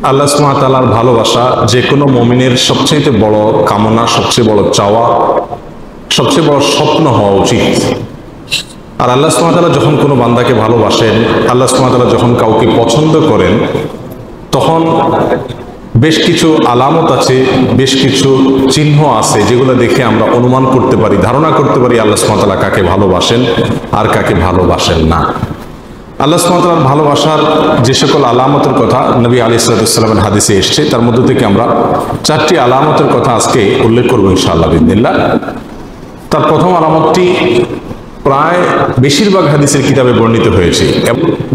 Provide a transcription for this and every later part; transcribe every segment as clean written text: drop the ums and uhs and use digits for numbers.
আল্লাহ সুবহানাহু ওয়া তাআলার ভালোবাসা যে কোনো মুমিনের সবচেয়ে বড় কামনা, সবচেয়ে বড় চাওয়া, সবচেয়ে বড় স্বপ্ন হওয়া উচিত। আর আল্লাহ সুবহানাহু ওয়া তাআলা যখন কোনো বান্দাকে ভালোবাসেন, আল্লাহ সুবহানাহু ওয়া তাআলা যখন কাউকে পছন্দ করেন, তখন বেশ কিছু আলামত আছে, বেশ কিছু চিহ্ন আছে যেগুলো দেখে আমরা অনুমান করতে পারি, ধারণা করতে পারি আল্লাহ সুবহানাহু ওয়া তাআলা কাকে ভালোবাসেন আর কাকে ভালোবাসেন না। আল্লাহ সুবহানাহু ওয়া তাআলার ভালোবাসার যে সকল আলামতের কথা নবী আলাইহিস সালামের হাদিসে এসেছে, তার মধ্য থেকে আমরা 4টি আলামতের কথা আজকে উল্লেখ করবো ইনশাআল্লাহ বিইذنিল্লাহ। তার প্রথম আলামতটি প্রায় বেশিরভাগ হাদিসের কিতাবে বর্ণিত হয়েছে,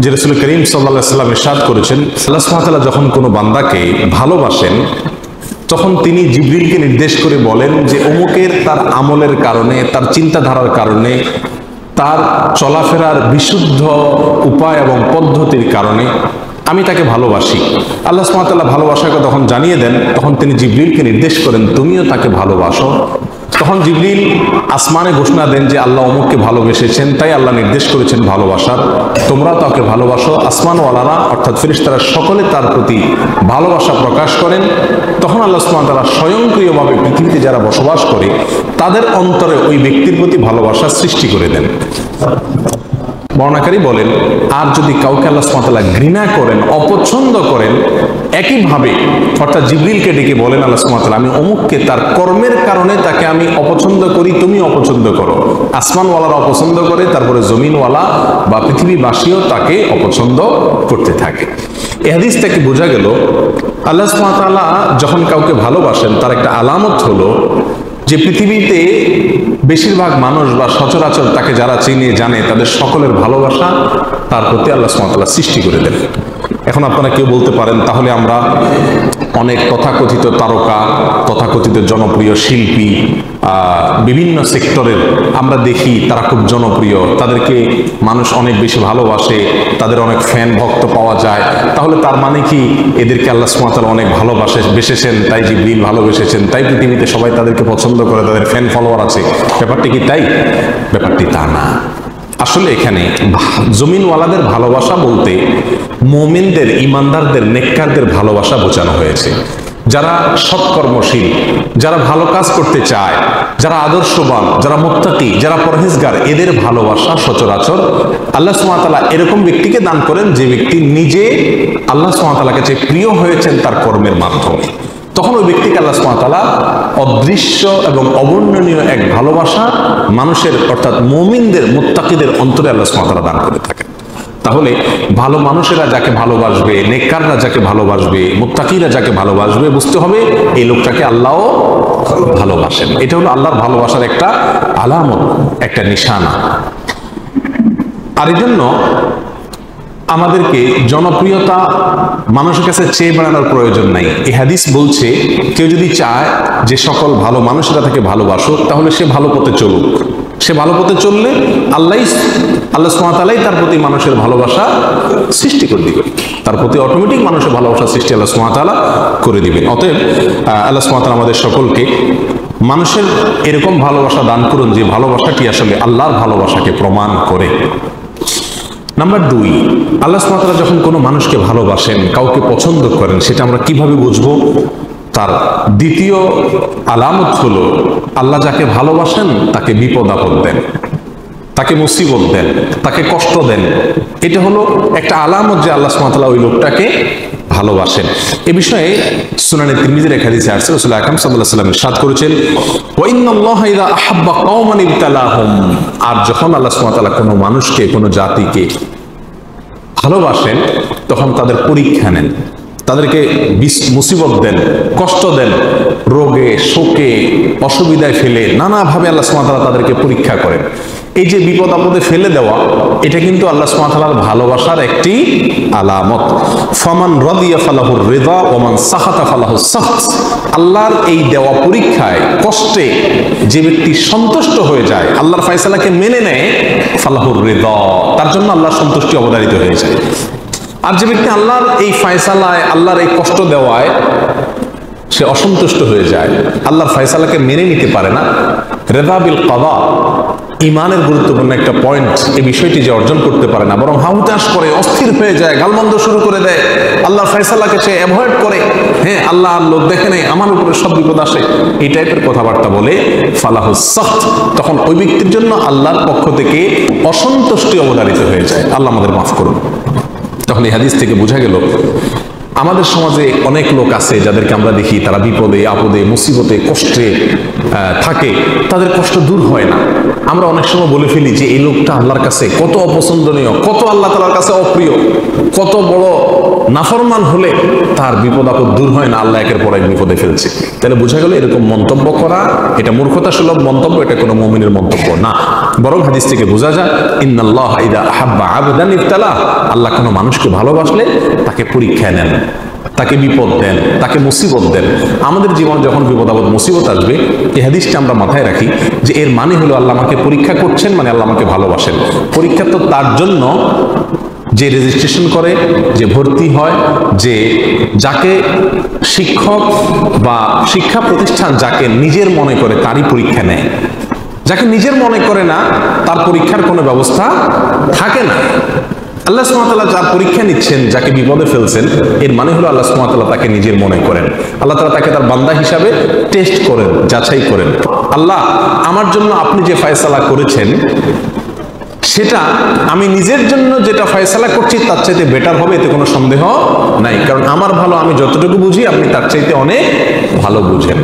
যে রাসূল করিম সাল্লাল্লাহু আলাইহি ওয়াসাল্লাম ইরশাদ করেছেন, আল্লাহ সুবহানাহু ওয়া তাআলা যখন কোনো বান্দাকে ভালোবাসেন তখন তিনি জিবরিলকে নির্দেশ করে বলেন যে অমুকের তার আমলের কারণে, তার চিন্তাধারার কারণে, তার চলাফেরার বিশুদ্ধ উপায় এবং পদ্ধতির কারণে আমি তাকে ভালোবাসি। আল্লাহ সুবহানাহু ওয়া তাআলা ভালোবাসাকে তখন জানিয়ে দেন, তখন তিনি জিবরিলকে নির্দেশ করেন তুমিও তাকে ভালোবাসো। তখন জিবরিল আসমানে ঘোষণা দেন যে আল্লাহ অমুককে ভালোবেসেছেন, তাই আল্লাহ নির্দেশ করেছেন ভালোবাসার, তোমরা তাকে ভালোবাসো। আসমানওয়ালারা অর্থাৎ ফেরেশতারা সকলে তার প্রতি ভালোবাসা প্রকাশ করেন। তখন আল্লাহ সুবহানাহু ওয়া তাআলা স্বয়ংক্রিয়ভাবে পৃথিবীতে যারা বসবাস করে তাদের অন্তরে ওই ব্যক্তির প্রতি ভালোবাসা সৃষ্টি করে দেন। বর্ণনাকারী বলেন, আর যদি কাউকে আল্লাহ সুবহানাহু ওয়া তাআলা ঘৃণা করেন, অপছন্দ করেন, একইভাবে অর্থাৎ জিবরিলকে ডেকে বলেন আল্লাহ সুবহানাহু ওয়া তাআলা আমি অমুককে তার কর্মের কারণে তাকে আমি অপছন্দ করি, তুমি অপছন্দ করো। আসমানওয়ালারা অপছন্দ করে, তারপরে জমিনওয়ালা বা পৃথিবীবাসীও তাকে অপছন্দ করতে থাকে। এই হাদিস থেকে বোঝা গেল আল্লাহ সুবহানাহু ওয়া তাআলা যখন কাউকে ভালোবাসেন তার একটা আলামত হলো যে পৃথিবীতে বেশিরভাগ মানুষ বা সচরাচর তাকে যারা চিনে জানে তাদের সকলের ভালোবাসা তার প্রতি আল্লাহ সুবহানাহু ওয়া তাআলা সৃষ্টি করে দেন। এখন আপনারা কেউ বলতে পারেন, তাহলে আমরা অনেক তথাকথিত তারকা, তথাকথিত জনপ্রিয় শিল্পী, বিভিন্ন সেক্টরের আমরা দেখি তারা খুব জনপ্রিয়, তাদেরকে মানুষ অনেক বেশি ভালোবাসে, তাদের অনেক ফ্যান ভক্ত পাওয়া যায়, তাহলে তার মানে কি এদেরকে আল্লাহ সুবহানাহু ওয়া তাআলা অনেক ভালোবেসেছেন, তাই জিবরিল ভালোবেসেছেন, তাই পৃথিবীতে সবাই তাদেরকে পছন্দ করে, তাদের ফ্যান ফলোয়ার আছে? ব্যাপারটি কি তাই? ব্যাপারটি তা না। আসলে এখানে জমিনওয়ালাদের ভালোবাসা বলতে মুমিনদের, ইমানদারদের, নেককারদের ভালোবাসা বোঝানো হয়েছে। যারা সৎকর্মশীল, যারা ভালো কাজ করতে চায়, যারা আদর্শবান, যারা মুত্তাকি, যারা পরহেজগার, এদের ভালোবাসা সচরাচর আল্লাহ সুবহানাহু ওয়া তাআলা এরকম ব্যক্তিকে দান করেন যে ব্যক্তি নিজে আল্লাহ সুবহানাহু ওয়া তাআলার কাছে প্রিয় হয়েছেন তার কর্মের মাধ্যমে। তখন ওই ব্যক্তিকে আল্লাহ সুবহানাহু ওয়া তাআলা অদৃশ্য এবং অবর্ণনীয় এক ভালোবাসা মানুষের অর্থাৎ মুমিনদের, মুত্তাকিদের অন্তরে আল্লাহ সুবহানাহু ওয়া তাআলা দান করে থাকেন। তাহলে ভালো মানুষেরা যাকে ভালোবাসবে, নেককাররা যাকে ভালোবাসবে, মুত্তাকিরা যাকে ভালোবাসবে, বুঝতে হবে এই লোকটাকে আল্লাহও ভালোবাসেন। এটা হলো আল্লাহর ভালোবাসার একটা আলামত, একটা নিশানা। আর এই জন্য আমাদেরকে জনপ্রিয়তা মানুষের কাছে চেয়ে বেড়ানোর প্রয়োজন নাই। এই হাদিস বলছে কেউ যদি চায় যে সকল ভালো মানুষেরা তাকে ভালোবাসুক, তাহলে সে ভালো পথে চলুক। সে ভালো পথে চললে আল্লাহ সুবহানাহু ওয়া তাআলাই তার প্রতি মানুষের ভালোবাসা সৃষ্টি করে দিবেন, তার প্রতি অটোমেটিক মানুষের ভালোবাসা সৃষ্টি আল্লাহ সুবহানাহু ওয়া তাআলা করে দিবেন। অতএব আল্লাহ সুবহানাহু ওয়া তাআলা আমাদের সকলকে মানুষের এরকম ভালোবাসা দান করুন যে ভালোবাসাটি আসলে আল্লাহর ভালোবাসাকে প্রমাণ করে। নাম্বার 2, আল্লাহ সুবহানাহু ওয়া তাআলা যখন কোনো মানুষকে ভালোবাসেন, কাউকে পছন্দ করেন, সেটা আমরা কিভাবে বুঝবো? তার দ্বিতীয় আলামত হলো আল্লাহ যাকে ভালোবাসেন তাকে বিপদ আপদ দেন, তাকে মুসিবত দেন, তাকে কষ্ট দেন। এটা হলো একটা আলামত যে আল্লাহ সুবহানাহু ওয়া তাআলা ওই লোকটাকে ভালোবাসেন। এ বিষয়ে সুনানে তিরমিজির এক হাদিসে আসছে, রাসূল আকরাম সাল্লাল্লাহু আলাইহি ওয়াসাল্লাম ইরশাদ করেছেন, ওয়া ইন্নাল্লাহা ইযা আহাব্বা কওমান ইবতালাহুম, আর যখন আল্লাহ সুবহানাহু ওয়া তাআলা কোনো মানুষকে, কোনো জাতিকে ভালোবাসেন তখন তাদের পরীক্ষা নেন, তাদেরকে মুসিবত দেন, কষ্ট দেন, রোগে, শোকে, অসুবিধায় ফেলে নানাভাবে আল্লাহ সুবহানাহু ওয়া তাআলা তাদেরকে পরীক্ষা করেন। এই যে বিপদ আপদে ফেলে দেওয়া, এটা কিন্তু আল্লাহ সুবহানাহু ওয়া তাআলার ভালোবাসার একটি আলামত। ফামান রাদিয়া ফালাহুর রিদা ওয়া মান সাখাতা ফালাহুস সাখত। আল্লাহর এই দেওয়া পরীক্ষায়, কষ্টে যে ব্যক্তি সন্তুষ্ট হয়ে যায়, আল্লাহর ফয়সালাকে মেনে নেয়, ফালাহুর রিদা, তার জন্য আল্লাহর সন্তুষ্টি অবধারিত হয়ে যায়। আর যে ব্যক্তি আল্লাহর এই ফয়সালায়, আল্লাহর এই কষ্ট দেওয়ায় সে অসন্তুষ্ট হয়ে যায়, আল্লাহর ফয়সালাকে মেনে নিতে পারে না, রিদা বিল কাদা, ইমানের গুরুত্বপূর্ণ একটা পয়েন্ট, এই বিষয়টি যে অর্জন করতে পারে না, বরং হাহুতাশ করে, অস্থির হয়ে যায়, গালমন্দ শুরু করে দেয়, আল্লাহর ফয়সালাকে সে অ্যাভয়েড করে, হ্যাঁ আল্লাহ লোক দেখে নেই, আমার উপরে সব বিপদ আসে, এই টাইপের কথাবার্তা বলে, ফালাহুস সাখত, তখন ওই ব্যক্তির জন্য আল্লাহর পক্ষ থেকে অসন্তুষ্টি অবধারিত হয়ে যায়। আল্লাহ আমাদের মাফ করুন। তখন এই হাদিস থেকে বোঝা গেল আমাদের সমাজে অনেক লোক আছে যাদেরকে আমরা দেখি তারা বিপদে আপদে মুসিবতে কষ্টে থাকে, তাদের কষ্ট দূর হয় না। আমরা অনেক সময় বলে ফেলি যে এই লোকটা আল্লাহর কাছে কত অপছন্দনীয়, কত আল্লাহ তাআলার কাছে অপ্রিয়, কত বড় নাফরমান হলে তার বিপদ আপদ দূর হয় না, আল্লাহ একের পর এক বিপদে ফেলছে। তাহলে বোঝা গেল এরকম মন্তব্য করা এটা মূর্খতা সুলভ মন্তব্য, এটা কোনো মুমিনের মন্তব্য না। বরং হাদিস থেকে বোঝা যায় ইন্নাল্লাহ ইযা আহাব্বা আবদান ইবতালা, আল্লাহ কোনো মানুষকে ভালোবাসলে তাকে পরীক্ষা নেন, তাকে বিপদ দেন, তাকে মুসিবত দেন। আমাদের জীবনে যখন বিপদ আপদ মুসিবত আসবে, এই হাদিসটা আমরা মাথায় রাখি যে এর মানে হলো আল্লাহ আমাকে পরীক্ষা করছেন, মানে আল্লাহ আমাকে ভালোবাসেন। পরীক্ষা তো তার জন্য যে রেজিস্ট্রেশন করে, যে ভর্তি হয়, যে যাকে শিক্ষক বা শিক্ষা প্রতিষ্ঠান যাকে নিজের মনে করে তারই পরীক্ষা নেয়। যাকে নিজের মনে করে না তার পরীক্ষার কোনো ব্যবস্থা থাকে না। আল্লাহ সুবহানাহু ওয়া তাআলা যার পরীক্ষা নিচ্ছেন, যাকে বিপদে ফেলছেন, এর মানে হলো আল্লাহ সুবহানাহু ওয়া তাআলা তাকে নিজের মনে করেন। আল্লাহ তাআলা তাকে তার বান্দা হিসাবে টেস্ট করেন, যাচাই করেন। আল্লাহ আমার জন্য আপনি যে ফয়সালা করেছেন সেটা আমি নিজের জন্য যেটা ফয়সালা করছি তার চাইতে বেটার হবে, এতে কোনো সন্দেহ নাই। কারণ আমার ভালো আমি যতটুকু বুঝি আপনি তার চাইতে অনেক ভালো বুঝেন।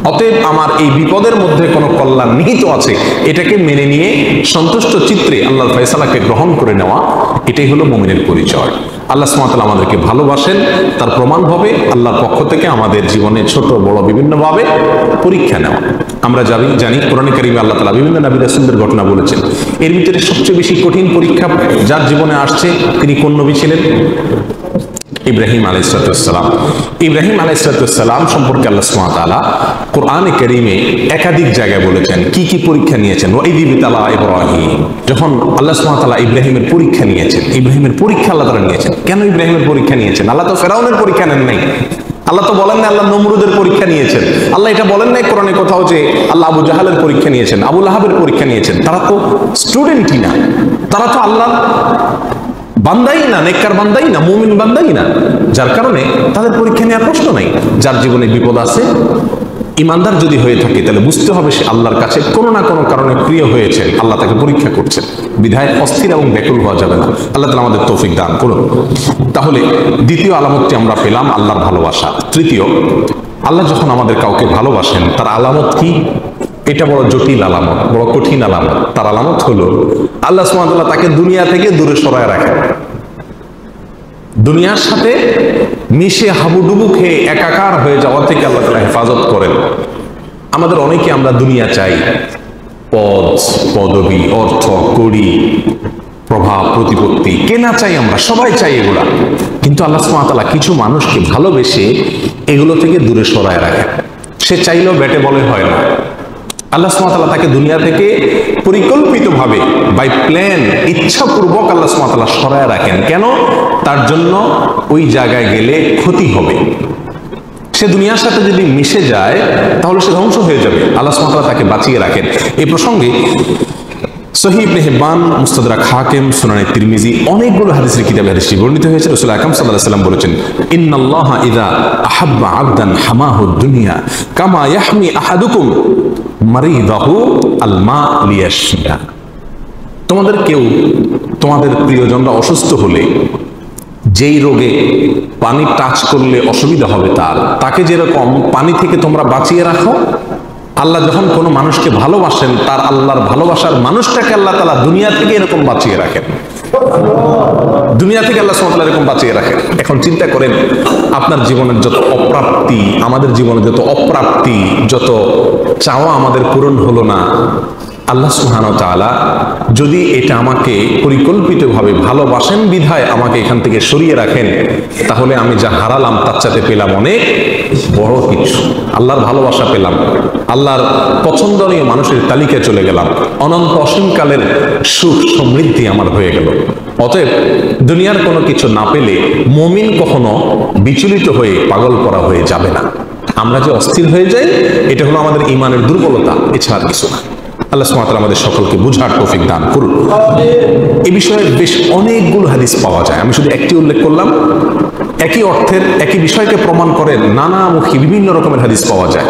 অতএব আমার এই বিপদের মধ্যে কোনো কল্যাণ নিহিত আছে, এটাকে মেনে নিয়ে সন্তুষ্ট চিত্রে আল্লাহর ফয়সালাকে গ্রহণ করে নেওয়া, এটাই হলো মুমিনের পরিচয়। আল্লাহ সুবহানাহু ওয়া তাআলা আমাদেরকে ভালোবাসেন, তার প্রমাণ হবে আল্লাহর পক্ষ থেকে আমাদের জীবনে ছোট বড় বিভিন্নভাবে পরীক্ষা নেওয়া। আমরা জানি কোরআনে কারিমে আল্লাহ তাআলা বিভিন্ন নবী রাসূলদের ঘটনা বলেছেন। এর ভিতরে সবচেয়ে বেশি কঠিন পরীক্ষা যার জীবনে আসছে তিনি কোন নবী ছিলেন? ইব্রাহিম আলাইহিস সালাম। ইব্রাহিম আলাইহিস সালাম সম্পর্কে আল্লাহ সুবহানাহু ওয়া তাআলা কোরআনে কারীমে একাধিক জায়গায় বলেছেন কি কি পরীক্ষা নিয়েছেন। ওয়াইদি বিতালা ইব্রাহিম, যখন আল্লাহ সুবহানাহু ওয়া তাআলা ইব্রাহিমের পরীক্ষা নিয়েছেন, ইব্রাহিমের পরীক্ষা আল্লাহ তাআলা নিয়েছেন। কেন ইব্রাহিমের পরীক্ষা নিয়েছেন? আল্লাহ তো ফেরাউনের পরীক্ষা নেন নাই, আল্লাহ তো বলেন না আল্লাহ নমরুদের পরীক্ষা নিয়েছেন, আল্লাহ এটা বলেন নাই কোরআনে কোথাও যে আল্লাহ আবু জাহালের পরীক্ষা নিয়েছেন, আবু লাহাবের পরীক্ষা নিয়েছেন। তারা তো স্টুডেন্টই না, তারা তো আল্লাহ বান্দাই না, নেককার বান্দাই না, মুমিন বান্দাই না, যার কারণে তাদের পরীক্ষা নেওয়ার প্রশ্ন নাই। যার জীবনে বিপদ আছে, ইমানদার যদি হয়ে থাকে তাহলে বুঝতে হবে সে আল্লাহর কাছে কোনো না কোনো কারণে প্রিয় হয়েছে, আল্লাহ তাকে পরীক্ষা করছেন, বিধায় অস্থির এবং ব্যাকুল হওয়া যাবে না। আল্লাহ তাআলা আমাদের তৌফিক দান করুন। তাহলে দ্বিতীয় আলামতটি আমরা পেলাম আল্লাহর ভালোবাসা। তৃতীয়, আল্লাহ যখন আমাদের কাউকে ভালোবাসেন তার আলামত কি? এটা বড় জটিল আলামত, বড় কঠিন আলামত। তার আলামত হলো আল্লাহ সুবহানাহু ওয়া তাআলা তাকে দুনিয়া থেকে দূরে সরায় রাখেন, দুনিয়ার সাথে মিশে হাবুডুবু খেয়ে একাকার হয়ে যাওয়া থেকে আল্লাহ তাআলা হেফাজত করেন। আমাদের অনেকে আমরা দুনিয়া চাই, পদ পদবি অর্থ কড়ি প্রভাব প্রতিপত্তি, কেনা চাই, আমরা সবাই চাই এগুলা। কিন্তু আল্লাহ সুবহানাহু ওয়া তাআলা কিছু মানুষকে ভালোবেসে এগুলো থেকে দূরে সরায় রাখেন। সে চাইলেও বেটে বলে হয় না। আল্লাহ সুবহানাহু ওয়া তাআলা তাকে দুনিয়া থেকে পরিকল্পিতভাবে বাই প্ল্যান ইচ্ছাপূর্বক আল্লাহ সুবহানাহু ওয়া তাআলা সরায় রাখেন। কেন? তার জন্য ওই জায়গায় গেলে ক্ষতি হবে। সে দুনিয়ার সাথে যদি মিশে যায় তাহলে সে ধ্বংস হয়ে যাবে। আল্লাহ সুবহানাহু ওয়া তাআলা তাকে বাঁচিয়ে রাখেন। এই প্রসঙ্গে সহিহ ইবনে হিব্বান, মুস্তাদরাক হাকিম, সুনানে তিরমিজি অনেকগুলো হাদিসের কিতাবে হাদিসটি বর্ণিত হয়েছে। রাসূল আকরাম সাল্লাল্লাহু আলাইহি ওয়াসাল্লাম বলেছেন, ইন্নাল্লাহা ইযা আহাব্বা আবদান হামাহু দুনিয়া কামা ইয়াহমি আহাদুকুম মারিদাহু আল মা লিয়াশফিয়া। তোমাদের কেউ তোমাদের প্রিয়জনরা অসুস্থ হলে যেই রোগে পানি টাচ করলে অসুবিধা হবে তাকে যেরকম পানি থেকে তোমরা বাঁচিয়ে রাখো, আল্লাহ যখন কোনো মানুষকে ভালোবাসেন তার আল্লাহর ভালোবাসার মানুষটাকে আল্লাহ তাআলা দুনিয়া থেকে এরকম বাঁচিয়ে রাখেন, দুনিয়া থেকে আল্লাহ সুবহানাহু ওয়া তাআলা এরকম বাঁচিয়ে রাখেন। এখন চিন্তা করেন আপনার জীবনের যত অপ্রাপ্তি, আমাদের জীবনে যত অপ্রাপ্তি, যত চাওয়া আমাদের পূরণ হলো না, আল্লাহ সুবহানাহু ওয়া তাআলা যদি এটা আমাকে পরিকল্পিতভাবে ভালোবাসেন বিধায় আমাকে এখান থেকে সরিয়ে রাখেন, তাহলে আমি যা হারালাম তার চাইতে পেলাম অনেক বড় কিছু। আল্লাহর ভালোবাসা পেলাম, আল্লাহর পছন্দনীয় মানুষের তালিকায় চলে গেলাম, অনন্ত অসীমকালের সুখ সমৃদ্ধি আমার হয়ে গেল। অতএব দুনিয়ার কোনো কিছু না পেলে মুমিন কখনো বিচলিত হয়ে পাগল করা হয়ে যাবে না। আমরা যে অস্থির হয়ে যাই এটা হলো আমাদের ঈমানের দুর্বলতা, এছাড়া কিছু না। আল্লাহ সুবহানাহু ওয়া তাআলা আমাদের সকলকে বুঝার তৌফিক দান করুন। এই বিষয়ে বেশ অনেকগুলো হাদিস পাওয়া যায়, আমি শুধু একটি উল্লেখ করলাম। একই অর্থের একই বিষয়কে প্রমাণ করে নানামুখী বিভিন্ন রকমের হাদিস পাওয়া যায়।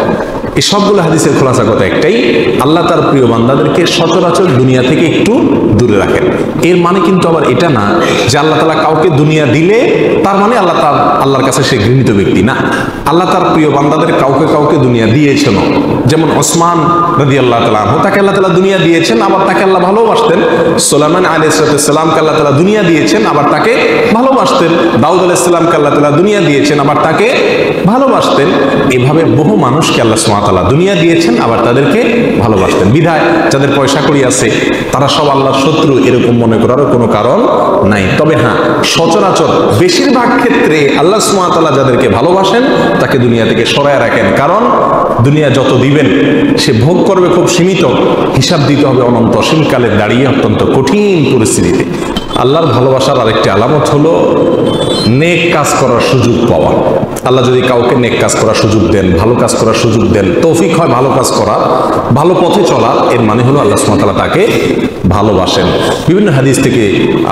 এই সবগুলো হাদিসের খোলাসা কথা একটাই, আল্লাহ তার প্রিয় বান্দাদেরকে সচরাচর দুনিয়া থেকে একটু দূরে রাখেন। এর মানে কিন্তু আবার এটা না যে আল্লাহ তাআলা কাউকে দুনিয়া দিলে তার মানে আল্লাহর কাছে সে ঘৃণিত ব্যক্তি না। আল্লাহ তার প্রিয় বান্দাদের কাউকে কাউকে দুনিয়া দিয়েছেন। যেমন ওসমান রাদিয়াল্লাহু তাআলা আনহু, তাকে আল্লাহ তাআলা দুনিয়া দিয়েছেন, আবার তাকে আল্লাহ ভালোবাসতেন। সুলাইমান আলাইহিস সালামকে আল্লাহ তাআলা দুনিয়া দিয়েছেন, আবার তাকে ভালোবাসতেন। দাউদ আলাইহিস সালামকে আল্লাহ তাআলা দুনিয়া দিয়েছেন, আবার তাকে ভালোবাসতেন। এভাবে বহু মানুষকে আল্লাহ সুবহানাহু ওয়া তাআলা দুনিয়া দিয়েছেন, আবার তাদেরকে ভালোবাসতেন। বিধায় যাদের পয়সা কড়ি আছে তারা সব আল্লাহর শত্রু এরকম মনে করারও কোনো কারণ নাই। তবে হ্যাঁ, সচরাচর বেশিরভাগ ক্ষেত্রে আল্লাহ সুবহানাহু ওয়া তাআলা যাদেরকে ভালোবাসেন তাকে দুনিয়া থেকে সরায় রাখেন। কারণ দুনিয়া যত দিবেন সে ভোগ করবে খুব সীমিত, হিসাব দিতে হবে অনন্ত অসীমকালে দাঁড়িয়ে অত্যন্ত কঠিন পরিস্থিতিতে। আল্লাহর ভালোবাসার আরেকটি আলামত হলো নেক কাজ করার সুযোগ পাওয়া। আল্লাহ যদি কাউকে নেক কাজ করার সুযোগ দেন, ভালো কাজ করার সুযোগ দেন, তৌফিক হয় ভালো কাজ করা, ভালো পথে চলা, এর মানে হলো আল্লাহ সুবহানাহু ওয়া তাআলা তাকে ভালোবাসেন। বিভিন্ন হাদিস থেকে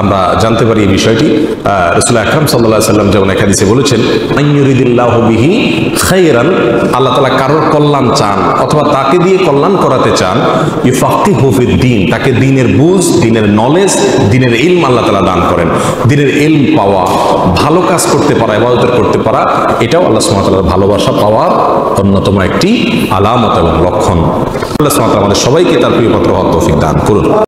আমরা জানতে পারি এই বিষয়টি। রাসূল আকরাম সাল্লাল্লাহু আলাইহি ওয়াসাল্লাম যেমন এক হাদিসে বলেছেন, আইয়ুরিদিল্লাহু বিহি খায়রান, আল্লাহ তাআলা কারোর কল্যাণ চান অথবা তাকে দিয়ে কল্যাণ করাতে চান, ইউফাক্কিহু ফিদ-দ্বীন, তাকে দ্বীনের বুঝ, দ্বীনের নলেজ, দ্বীনের ইলম আল্লাহ তাআলা দান করেন। দ্বীনের ইলম পাওয়া, ভালো কাজ করতে পারা, ইবাদত করতে পারা, এটাও আল্লাহ সুবহানাহু ওয়া তাআলার ভালোবাসা পাওয়ার অন্যতম একটি আলামত এবং লক্ষণ। আল্লাহ সুবহানাহু ওয়া তাআলা আমাদের সবাইকে তার প্রিয় পাত্র হওয়ার তৌফিক দান করুন।